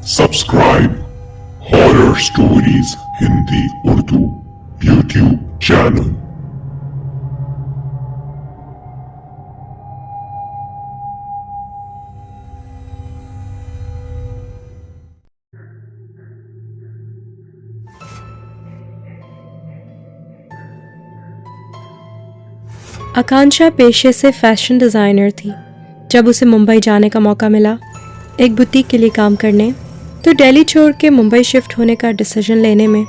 Subscribe horror stories Hindi Urdu YouTube channel. Akanksha पेशे से fashion designer थी। जब उसे मुंबई जाने का मौका मिला एक बुटीक के लिए काम करने, तो दिल्ली छोड़ के मुंबई शिफ्ट होने का डिसीजन लेने में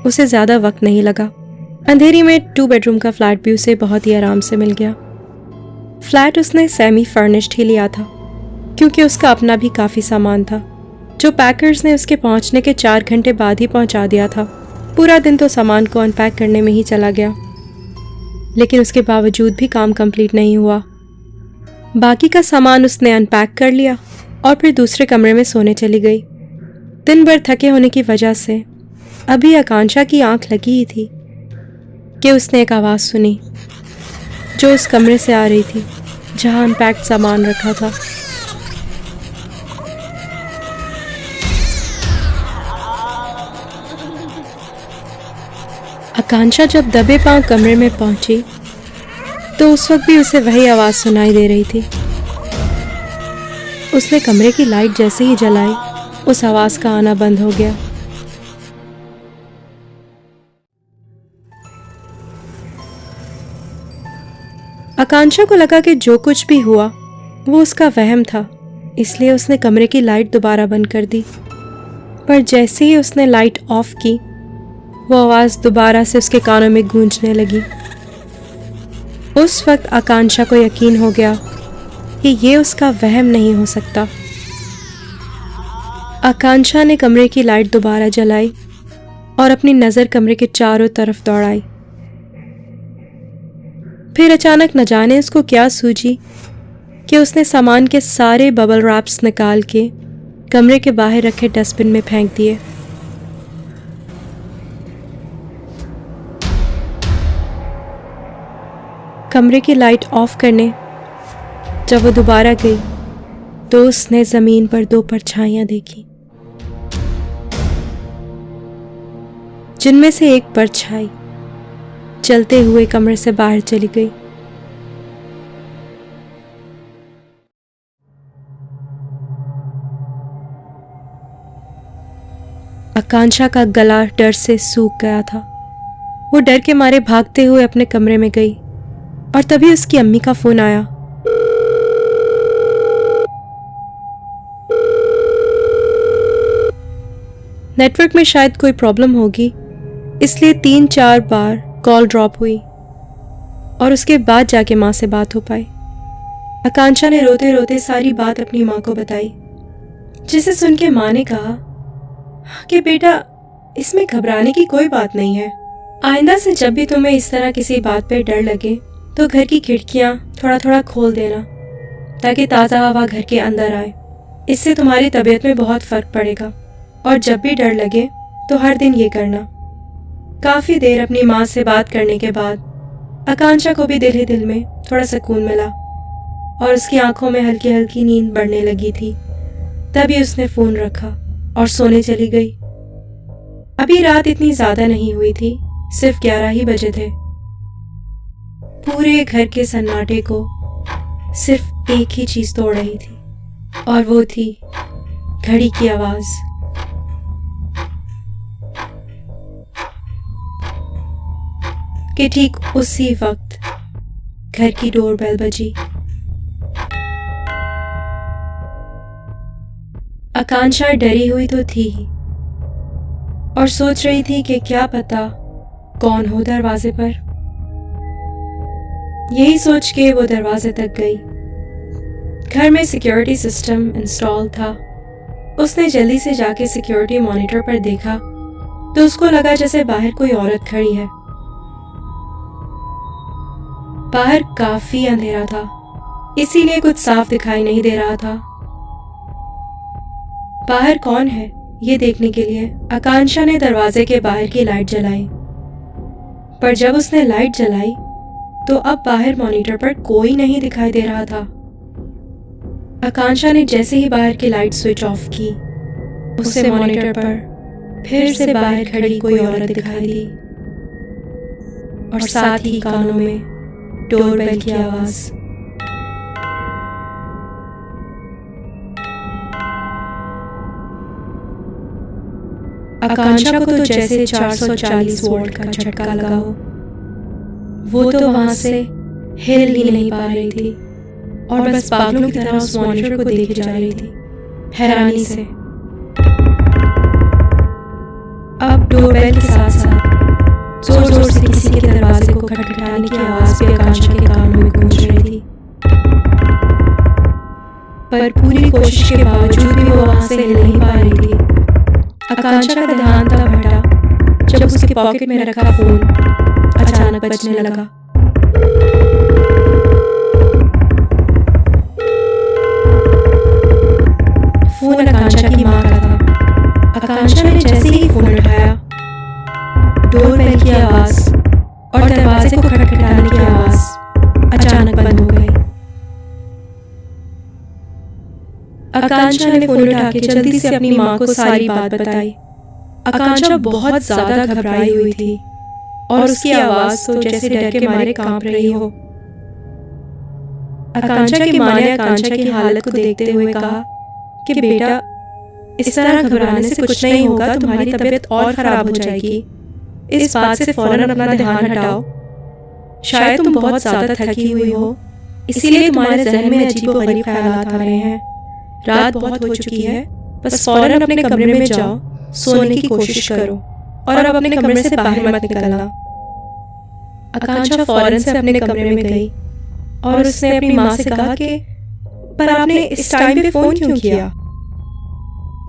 उसे ज़्यादा वक्त नहीं लगा। अंधेरी में 2 बेडरूम का फ्लैट भी उसे बहुत ही आराम से मिल गया। फ्लैट उसने सेमी फर्निश्ड ही लिया था, क्योंकि उसका अपना भी काफ़ी सामान था, जो पैकर्स ने उसके पहुंचने के 4 घंटे बाद ही पहुंचा दिया था। पूरा दिन तो सामान को अनपैक करने में ही चला गया, लेकिन उसके बावजूद भी काम कंप्लीट नहीं हुआ। बाकी का सामान उसने अनपैक कर लिया और फिर दूसरे कमरे में सोने चली गई। दिन भर थके होने की वजह से अभी आकांक्षा की आंख लगी ही थी कि उसने एक आवाज़ सुनी, जो उस कमरे से आ रही थी जहां अनपैक्ड सामान रखा था। आकांक्षा जब दबे पांव कमरे में पहुंची तो उस वक्त भी उसे वही आवाज़ सुनाई दे रही थी। उसने कमरे की लाइट जैसे ही जलाई, उस आवाज़ का आना बंद हो गया। आकांक्षा को लगा कि जो कुछ भी हुआ वो उसका वहम था, इसलिए उसने कमरे की लाइट दोबारा बंद कर दी। पर जैसे ही उसने लाइट ऑफ की, वो आवाज़ दोबारा से उसके कानों में गूंजने लगी। उस वक्त आकांक्षा को यकीन हो गया कि ये उसका वहम नहीं हो सकता। आकांक्षा ने कमरे की लाइट दोबारा जलाई और अपनी नज़र कमरे के चारों तरफ दौड़ाई। फिर अचानक न जाने उसको क्या सूझी कि उसने सामान के सारे बबल रैप्स निकाल के कमरे के बाहर रखे डस्टबिन में फेंक दिए। कमरे की लाइट ऑफ करने जब वो दोबारा गई तो उसने जमीन पर 2 परछाइयां देखी, जिनमें से एक परछाई चलते हुए कमरे से बाहर चली गई। आकांक्षा का गला डर से सूख गया था। वो डर के मारे भागते हुए अपने कमरे में गई और तभी उसकी अम्मी का फोन आया। नेटवर्क में शायद कोई प्रॉब्लम होगी, इसलिए 3-4 बार कॉल ड्रॉप हुई और उसके बाद जाके माँ से बात हो पाई। आकांक्षा ने रोते रोते सारी बात अपनी माँ को बताई, जिसे सुन के माँ ने कहा कि बेटा, इसमें घबराने की कोई बात नहीं है। आइंदा से जब भी तुम्हें इस तरह किसी बात पे डर लगे तो घर की खिड़कियां थोड़ा थोड़ा खोल देना, ताकि ताज़ा हवा घर के अंदर आए। इससे तुम्हारी तबीयत में बहुत फ़र्क पड़ेगा। और जब भी डर लगे तो हर दिन ये करना। काफ़ी देर अपनी माँ से बात करने के बाद आकांक्षा को भी दिल ही दिल में थोड़ा सुकून मिला और उसकी आंखों में हल्की हल्की नींद बढ़ने लगी थी। तभी उसने फ़ोन रखा और सोने चली गई। अभी रात इतनी ज़्यादा नहीं हुई थी, सिर्फ 11 ही बजे थे। पूरे घर के सन्नाटे को सिर्फ एक ही चीज तोड़ रही थी, और वो थी घड़ी की आवाज। कि ठीक उसी वक्त घर की डोरबेल बजी। आकांक्षा डरी हुई तो थी ही और सोच रही थी कि क्या पता कौन हो दरवाजे पर। यही सोच के वो दरवाजे तक गई। घर में सिक्योरिटी सिस्टम इंस्टॉल था। उसने जल्दी से जाके सिक्योरिटी मॉनिटर पर देखा तो उसको लगा जैसे बाहर कोई औरत खड़ी है। बाहर काफी अंधेरा था, इसीलिए कुछ साफ दिखाई नहीं दे रहा था। बाहर कौन है ये देखने के लिए आकांक्षा ने दरवाजे के बाहर की लाइट जलाई, पर जब उसने लाइट जलाई तो अब बाहर मॉनिटर पर कोई नहीं दिखाई दे रहा था। आकांक्षा ने जैसे ही बाहर की लाइट स्विच ऑफ की उसे मॉनिटर पर फिर से बाहर खड़ी कोई औरत दिखाई दी और साथ ही कानों में डोरबेल की आवाज। आकांक्षा को तो जैसे 440 वोल्ट का झटका लगा हो। वो तो वहां से हिल ही नहीं पा रही थी और बस पागलों की तरह उस मॉनिटर को देखे जा रही थी, हैरानी से। अब डोरबेल के साथ साथ जोर जोर से किसी के दरवाजे को खटखटाने की आवाज भी आकांक्षा के कानों में गूंज रही थी। पर पूरी कोशिश के बावजूद भी वो वहां से हिल नहीं पा रही थी। आकांक्षा का ध्यान तब हटा जब उसके पॉकेट में रखा फोन अचानक बजने लगा। फोन आकांक्षा की माँ का था। आकांक्षा ने जैसे ही फोन उठाया, डोरबेल की आवाज और दरवाजे को खटखटाने की आवाज अचानक बंद हो गई। आकांक्षा ने फोन उठा के जल्दी से अपनी माँ को सारी बात बताई। आकांक्षा बहुत ज्यादा घबराई हुई थी और उसकी आवाज तो जैसे डर के मारे कांप रही हो। आकांक्षा की माँ ने आकांक्षा की हालत को देखते हुए कहा कि बेटा, इस तरह घबराने से कुछ नहीं होगा, तुम्हारी तबीयत और खराब हो जाएगी। इस बात से फौरन अपना ध्यान हटाओ। शायद तुम बहुत ज्यादा थकी हुई हो, इसीलिए तुम्हारे जहन में अजीबोगरीब ख्यालात आ रहे हैं। रात बहुत हो चुकी है, बस फौरन अपने कमरे में जाओ, सोने की कोशिश करो और अब अपने कमरे से बाहर मत निकलना। आकांक्षा फौरन से अपने कमरे में गई और उसने अपनी माँ से कहा कि पर आपने इस टाइम पे फोन क्यों किया?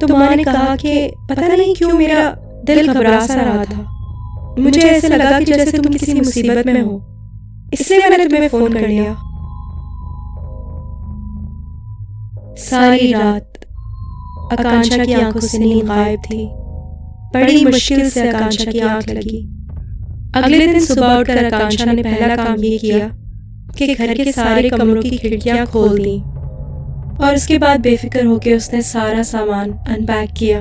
तो माँ ने कहा कि पता नहीं क्यों मेरा दिल घबरा सा रहा था। मुझे ऐसे लगा कि जैसे तुम किसी मुसीबत में हो, इसलिए मैंने तुम्हें फोन कर लिया। सारी रात आकांक्षा की आंखों से नींद गायब थी। बड़ी मुश्किल से आकांक्षा की आंख लगी। अगले दिन सुबह उठकर आकांक्षा ने पहला काम ये किया कि घर के सारे कमरों की खिड़कियां खोल दी और उसके बाद बेफिक्र होकर उसने सारा सामान अनपैक किया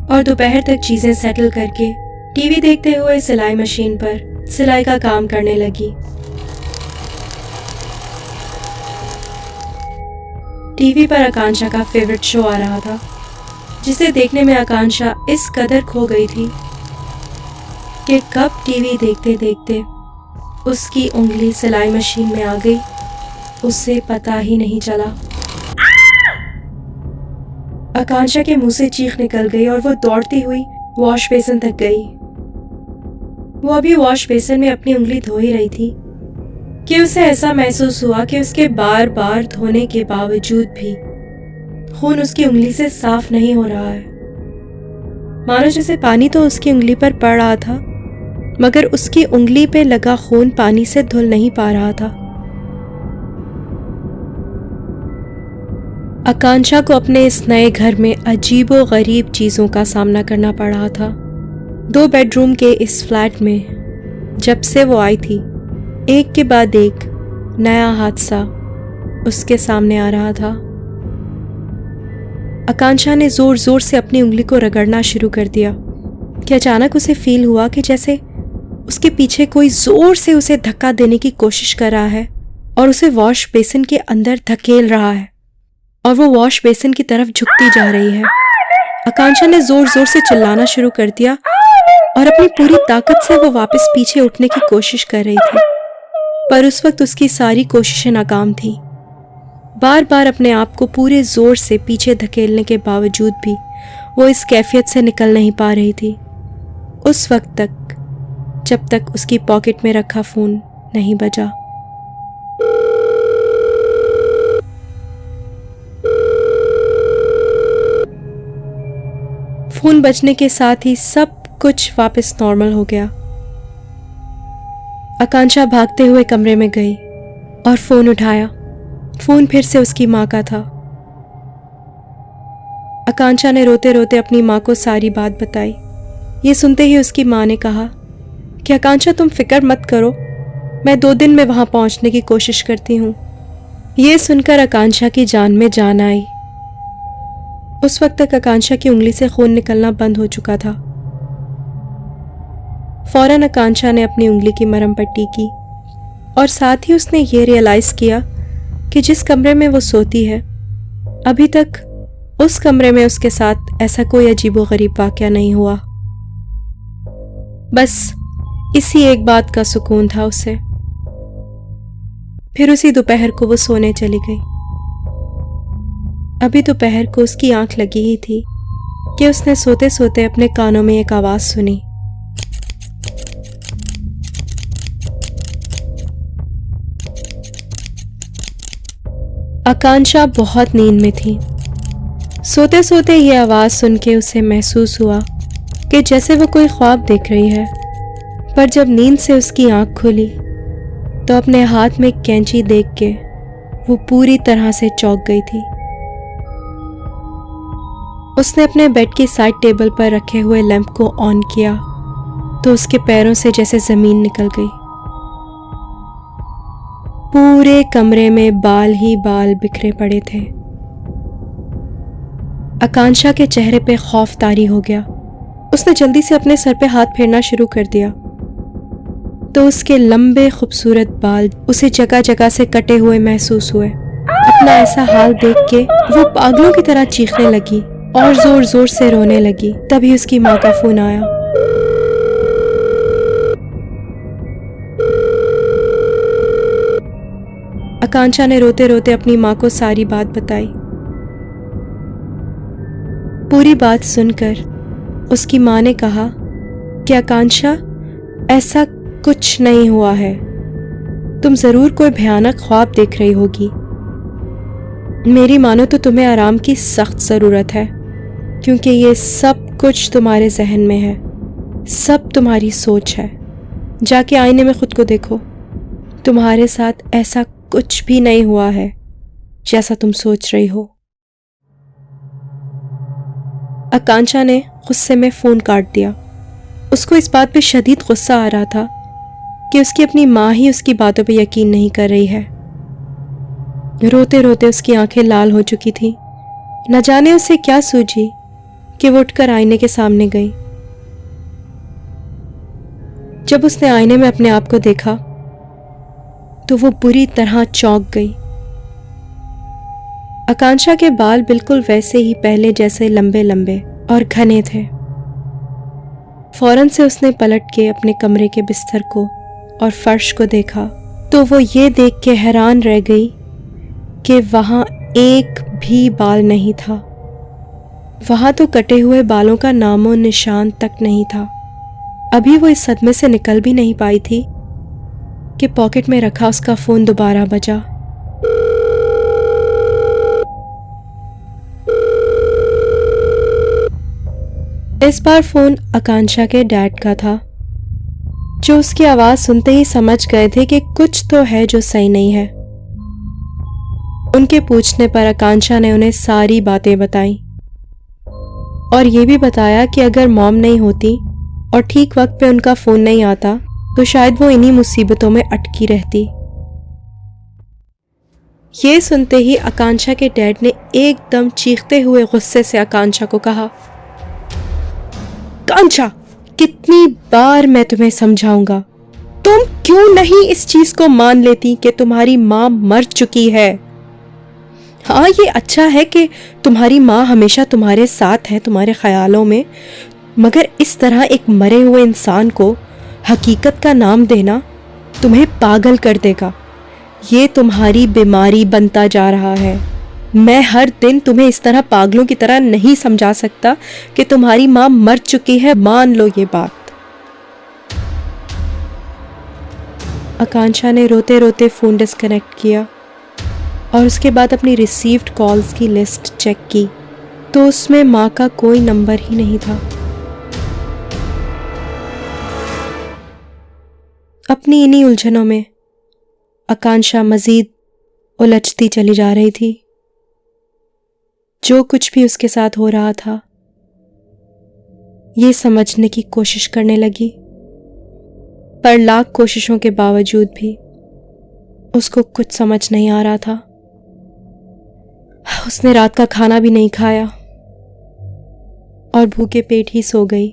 और दोपहर तक चीजें सेटल करके टीवी देखते हुए सिलाई मशीन पर सिलाई का काम करने लगी। टीवी पर आकांक्षा का फेवरेट शो आ रहा था, जिसे देखने में आकांक्षा इस कदर खो गई थी कि कब टीवी देखते देखते उसकी उंगली सिलाई मशीन में आ गई, उसे पता ही नहीं चला। आकांक्षा के मुंह से चीख निकल गई और वो दौड़ती हुई वॉश बेसिन तक गई। वो अभी वॉश बेसिन में अपनी उंगली धो ही रही थी कि उसे ऐसा महसूस हुआ कि उसके बार बार धोने के बावजूद भी खून उसकी उंगली से साफ नहीं हो रहा है। मानो जैसे पानी तो उसकी उंगली पर पड़ रहा था, मगर उसकी उंगली पे लगा खून पानी से धुल नहीं पा रहा था। आकांक्षा को अपने इस नए घर में अजीबो गरीब चीजों का सामना करना पड़ रहा था। 2 बेडरूम के इस फ्लैट में जब से वो आई थी, एक के बाद एक नया हादसा उसके सामने आ रहा था। आकांक्षा ने जोर जोर से अपनी उंगली को रगड़ना शुरू कर दिया कि अचानक उसे फील हुआ कि जैसे उसके पीछे कोई जोर से उसे धक्का देने की कोशिश कर रहा है और उसे वॉश बेसिन के अंदर धकेल रहा है और वो वॉश बेसिन की तरफ झुकती जा रही है। आकांक्षा ने जोर जोर से चिल्लाना शुरू कर दिया और अपनी पूरी ताकत से वो वापस पीछे उठने की कोशिश कर रही थी, पर उस वक्त उसकी सारी कोशिशें नाकाम थी। बार बार अपने आप को पूरे जोर से पीछे धकेलने के बावजूद भी वो इस कैफियत से निकल नहीं पा रही थी, उस वक्त तक जब तक उसकी पॉकेट में रखा फोन नहीं बजा। फोन बजने के साथ ही सब कुछ वापस नॉर्मल हो गया। आकांक्षा भागते हुए कमरे में गई और फोन उठाया। फोन फिर से उसकी माँ का था। आकांक्षा ने रोते रोते अपनी माँ को सारी बात बताई। ये सुनते ही उसकी माँ ने कहा कि आकांक्षा तुम फिक्र मत करो, मैं 2 दिन में वहां पहुंचने की कोशिश करती हूँ। ये सुनकर आकांक्षा की जान में जान आई। उस वक्त तक आकांक्षा की उंगली से खून निकलना बंद हो चुका था। फौरन आकांक्षा ने अपनी उंगली की मरहम पट्टी की और साथ ही उसने ये रियलाइज किया कि जिस कमरे में वो सोती है अभी तक उस कमरे में उसके साथ ऐसा कोई अजीबोगरीब वाकया नहीं हुआ। बस इसी एक बात का सुकून था उसे। फिर उसी दोपहर को वो सोने चली गई। अभी दोपहर को उसकी आंख लगी ही थी कि उसने सोते सोते अपने कानों में एक आवाज सुनी। आकांक्षा बहुत नींद में थी। सोते सोते ये आवाज सुन के उसे महसूस हुआ कि जैसे वो कोई ख्वाब देख रही है, पर जब नींद से उसकी आंख खुली तो अपने हाथ में कैंची देख के वो पूरी तरह से चौंक गई थी। उसने अपने बेड की साइड टेबल पर रखे हुए लैंप को ऑन किया तो उसके पैरों से जैसे जमीन निकल गई। पूरे कमरे में बाल ही बाल बिखरे पड़े थे। आकांक्षा के चेहरे पे खौफ तारी हो गया। उसने जल्दी से अपने सर पे हाथ फेरना शुरू कर दिया तो उसके लंबे खूबसूरत बाल उसे जगह जगह से कटे हुए महसूस हुए। अपना ऐसा हाल देख के वो पागलों की तरह चीखने लगी और जोर जोर से रोने लगी। तभी उसकी माँ का फोन आया। आकांक्षा ने रोते रोते अपनी माँ को सारी बात बताई। पूरी बात सुनकर उसकी माँ ने कहा कि आकांक्षा, ऐसा कुछ नहीं हुआ है, तुम जरूर कोई भयानक ख्वाब देख रही होगी। मेरी मानो तो तुम्हें आराम की सख्त जरूरत है, क्योंकि ये सब कुछ तुम्हारे जहन में है, सब तुम्हारी सोच है। जाके आईने में खुद को देखो, तुम्हारे साथ ऐसा कुछ भी नहीं हुआ है जैसा तुम सोच रही हो। आकांक्षा ने गुस्से में फोन काट दिया। उसको इस बात पे शदीद गुस्सा आ रहा था कि उसकी अपनी माँ ही उसकी बातों पे यकीन नहीं कर रही है। रोते रोते उसकी आंखें लाल हो चुकी थी। न जाने उसे क्या सूझी कि वो उठकर आईने के सामने गई। जब उसने आईने में अपने आप को देखा तो वो बुरी तरह चौंक गई। आकांक्षा के बाल बिल्कुल वैसे ही पहले जैसे लंबे लंबे और घने थे। फौरन से उसने पलट के अपने कमरे के बिस्तर को और फर्श को देखा तो वो ये देख के हैरान रह गई कि वहां एक भी बाल नहीं था। वहां तो कटे हुए बालों का नामो निशान तक नहीं था। अभी वो इस सदमे से निकल भी नहीं पाई थी कि पॉकेट में रखा उसका फोन दोबारा बजा। इस बार फोन आकांक्षा के डैड का था, जो उसकी आवाज सुनते ही समझ गए थे कि कुछ तो है जो सही नहीं है। उनके पूछने पर आकांक्षा ने उन्हें सारी बातें बताई और ये भी बताया कि अगर मॉम नहीं होती और ठीक वक्त पे उनका फोन नहीं आता तो शायद वो इन्हीं मुसीबतों में अटकी रहती। ये सुनते ही आकांक्षा के डैड ने एकदम चीखते हुए गुस्से से आकांक्षा को कहा, आकांक्षा, कितनी बार मैं तुम्हें समझाऊंगा, तुम क्यों नहीं इस चीज को मान लेती कि तुम्हारी माँ मर चुकी है। हाँ, ये अच्छा है कि तुम्हारी माँ हमेशा तुम्हारे साथ है, तुम्हारे ख्यालों में, मगर इस तरह एक मरे हुए इंसान को हकीकत का नाम देना तुम्हें पागल कर देगा। ये तुम्हारी बीमारी बनता जा रहा है। मैं हर दिन तुम्हें इस तरह पागलों की तरह नहीं समझा सकता कि तुम्हारी माँ मर चुकी है, मान लो ये बात। आकांक्षा ने रोते रोते फोन डिस्कनेक्ट किया और उसके बाद अपनी रिसीव्ड कॉल्स की लिस्ट चेक की तो उसमें माँ का कोई नंबर ही नहीं था। अपनी इन्हीं उलझनों में आकांक्षा मजीद उलझती चली जा रही थी। जो कुछ भी उसके साथ हो रहा था ये समझने की कोशिश करने लगी, पर लाख कोशिशों के बावजूद भी उसको कुछ समझ नहीं आ रहा था। उसने रात का खाना भी नहीं खाया और भूखे पेट ही सो गई।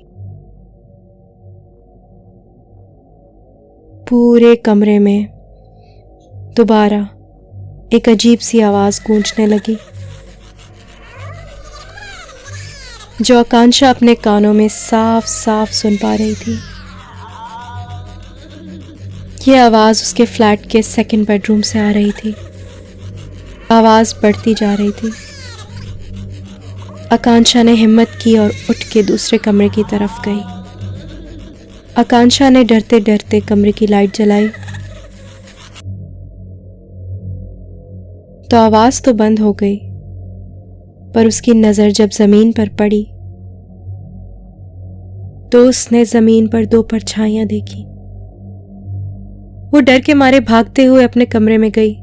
पूरे कमरे में दोबारा एक अजीब सी आवाज गूंजने लगी, जो आकांक्षा अपने कानों में साफ साफ सुन पा रही थी। यह आवाज उसके फ्लैट के सेकंड बेडरूम से आ रही थी। आवाज बढ़ती जा रही थी। आकांक्षा ने हिम्मत की और उठ के दूसरे कमरे की तरफ गई। आकांक्षा ने डरते डरते कमरे की लाइट जलाई तो आवाज तो बंद हो गई, पर उसकी नजर जब जमीन पर पड़ी तो उसने जमीन पर दो परछाइयां देखी। वो डर के मारे भागते हुए अपने कमरे में गई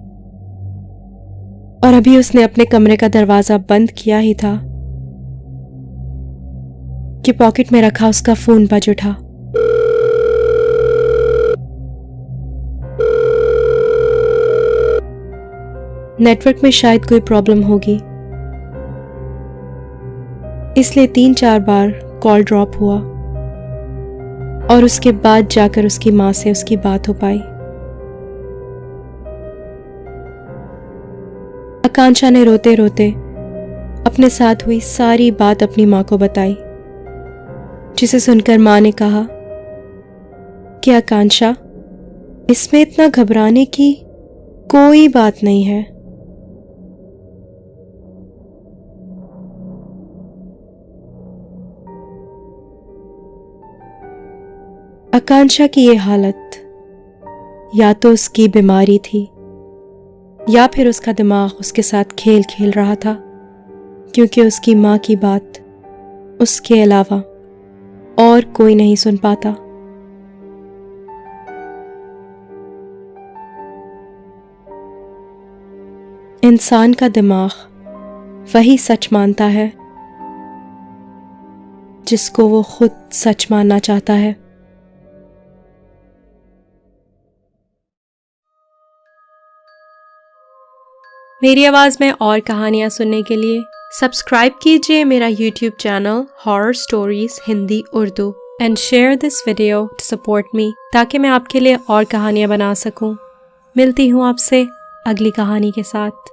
और अभी उसने अपने कमरे का दरवाजा बंद किया ही था कि पॉकेट में रखा उसका फोन बज उठा। नेटवर्क में शायद कोई प्रॉब्लम होगी, इसलिए 3-4 बार कॉल ड्रॉप हुआ और उसके बाद जाकर उसकी मां से उसकी बात हो पाई। आकांक्षा ने रोते रोते अपने साथ हुई सारी बात अपनी मां को बताई, जिसे सुनकर मां ने कहा कि आकांक्षा, इसमें इतना घबराने की कोई बात नहीं है। आकांक्षा की ये हालत या तो उसकी बीमारी थी या फिर उसका दिमाग उसके साथ खेल खेल रहा था, क्योंकि उसकी मां की बात उसके अलावा और कोई नहीं सुन पाता। इंसान का दिमाग वही सच मानता है जिसको वो खुद सच मानना चाहता है। मेरी आवाज़ में और कहानियाँ सुनने के लिए सब्सक्राइब कीजिए मेरा YouTube channel horror stories Hindi Urdu and share this video to support me, ताकि मैं आपके लिए और कहानियाँ बना सकूँ। मिलती हूँ आपसे अगली कहानी के साथ।